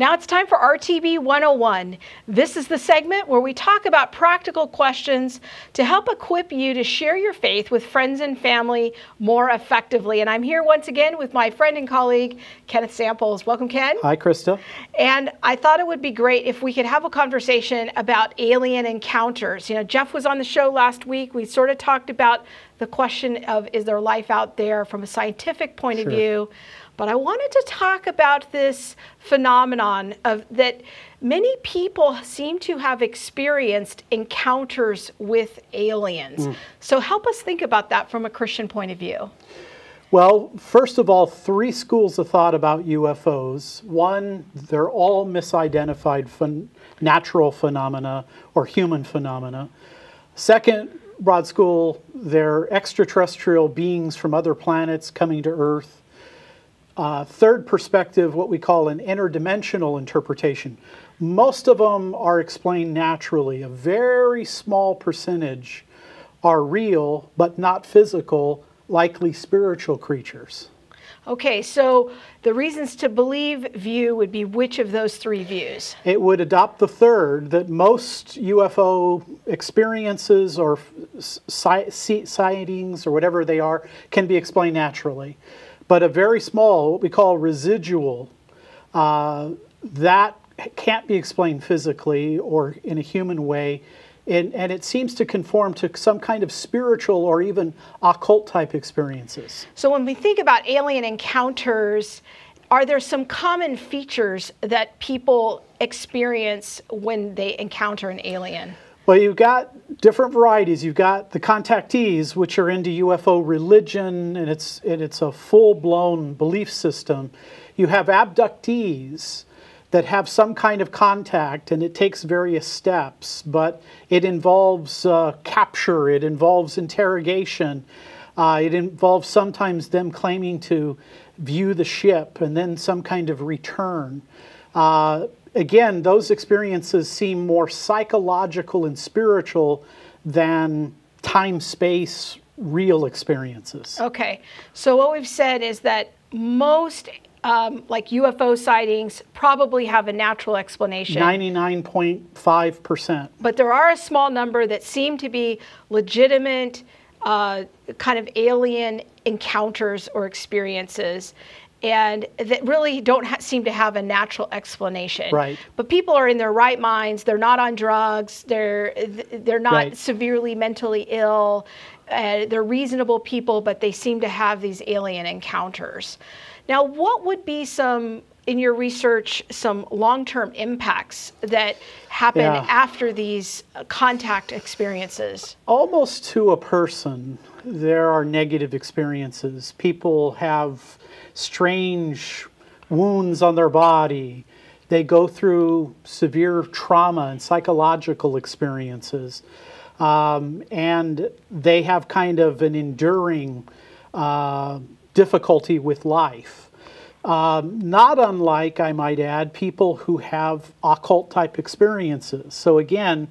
Now it's time for RTB 101. This is the segment where we talk about practical questions to help equip you to share your faith with friends and family more effectively. And I'm here once again with my friend and colleague, Kenneth Samples. Welcome, Ken. Hi, Krista. And I thought it would be great if we could have a conversation about alien encounters. You know, Jeff was on the show last week. We sort of talked about the question of, is there life out there from a scientific point of view? But I wanted to talk about this phenomenon of that many people seem to have experienced encounters with aliens. So help us think about that from a Christian point of view. Well, first of all, three schools of thought about UFOs. One, they're all misidentified natural phenomena or human phenomena. Second broad school, they're extraterrestrial beings from other planets coming to Earth. Third perspective, what we call an interdimensional interpretation. Most of them are explained naturally. A very small percentage are real, but not physical, likely spiritual creatures. Okay, so the reasons to believe view would be which of those three views? It would adopt the third, that most UFO experiences or sightings or whatever they are can be explained naturally. But a very small, what we call residual, that can't be explained physically or in a human way. And it seems to conform to some kind of spiritual or even occult type experiences. So when we think about alien encounters, are there some common features that people experience when they encounter an alien? Well, you've got different varieties. You've got the contactees, which are into UFO religion, and it's a full-blown belief system. You have abductees that have some kind of contact, and it takes various steps, but it involves capture, it involves interrogation, it involves sometimes them claiming to view the ship and then some kind of return. Again, those experiences seem more psychological and spiritual than time-space real experiences. Okay, so what we've said is that most like UFO sightings probably have a natural explanation. 99.5%. But there are a small number that seem to be legitimate kind of alien encounters or experiences, and that really don't seem to have a natural explanation. Right. But people are in their right minds. They're not on drugs. They're not severely mentally ill. They're reasonable people, but they seem to have these alien encounters. Now, what would be some, in your research, some long-term impacts that happen after these contact experiences? Almost to a person, there are negative experiences. People have strange wounds on their body. They go through severe trauma and psychological experiences. And they have kind of an enduring difficulty with life. Not unlike, I might add, people who have occult type experiences. So again,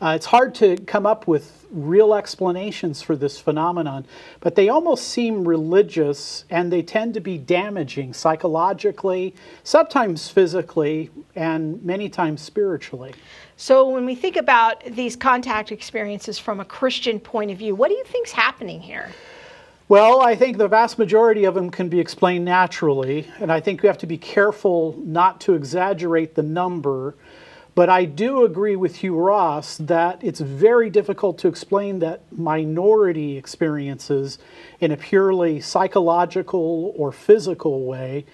it's hard to come up with real explanations for this phenomenon, but they almost seem religious, and they tend to be damaging psychologically, sometimes physically, and many times spiritually. So when we think about these contact experiences from a Christian point of view, what do you think's happening here? Well, I think the vast majority of them can be explained naturally, and I think we have to be careful not to exaggerate the number. But I do agree with Hugh Ross that it's very difficult to explain that minority experiences in a purely psychological or physical way.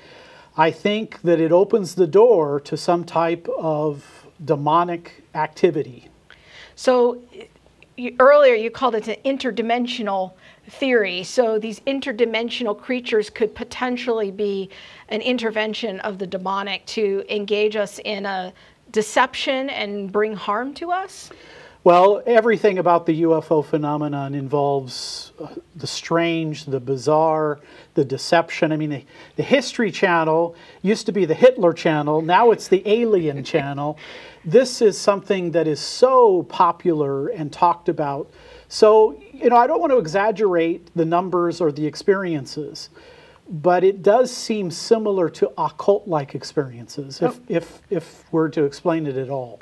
I think that it opens the door to some type of demonic activity. So earlier you called it an interdimensional theory. So these interdimensional creatures could potentially be an intervention of the demonic to engage us in a deception and bring harm to us? Well, everything about the UFO phenomenon involves the strange, the bizarre, the deception. I mean, the History Channel used to be the Hitler Channel. Now it's the Alien Channel. This is something that is so popular and talked about. So, you know, I don't want to exaggerate the numbers or the experiences, but it does seem similar to occult-like experiences, if we're to explain it at all.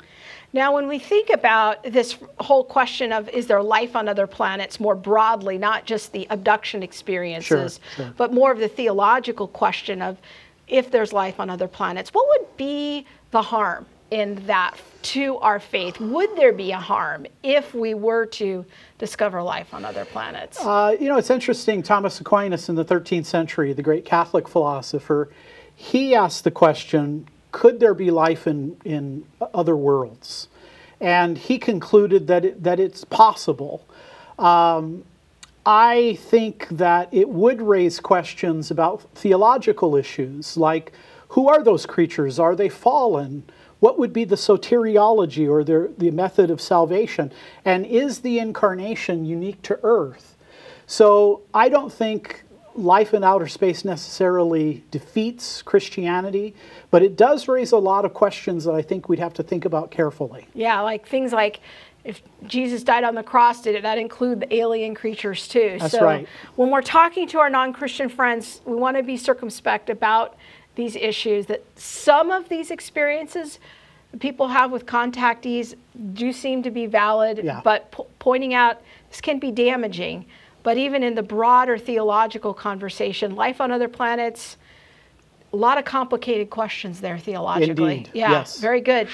Now, when we think about this whole question of is there life on other planets more broadly, not just the abduction experiences, Sure. but more of the theological question of if there's life on other planets, what would be the harm in that to our faith? Would there be a harm if we were to discover life on other planets? You know, it's interesting. Thomas Aquinas in the 13th century, the great Catholic philosopher, he asked the question, could there be life in other worlds? And he concluded that it's possible. I think that it would raise questions about theological issues, like who are those creatures? Are they fallen? What would be the soteriology or the method of salvation? And is the incarnation unique to Earth? So I don't think life in outer space necessarily defeats Christianity, but it does raise a lot of questions that I think we'd have to think about carefully. Yeah, like things like if Jesus died on the cross, did that include the alien creatures too? That's right. When we're talking to our non-Christian friends, we want to be circumspect about these issues, that some of these experiences people have with contactees do seem to be valid, but pointing out this can be damaging. But even in the broader theological conversation, life on other planets, a lot of complicated questions there theologically. Indeed. Yeah, yes. Very good.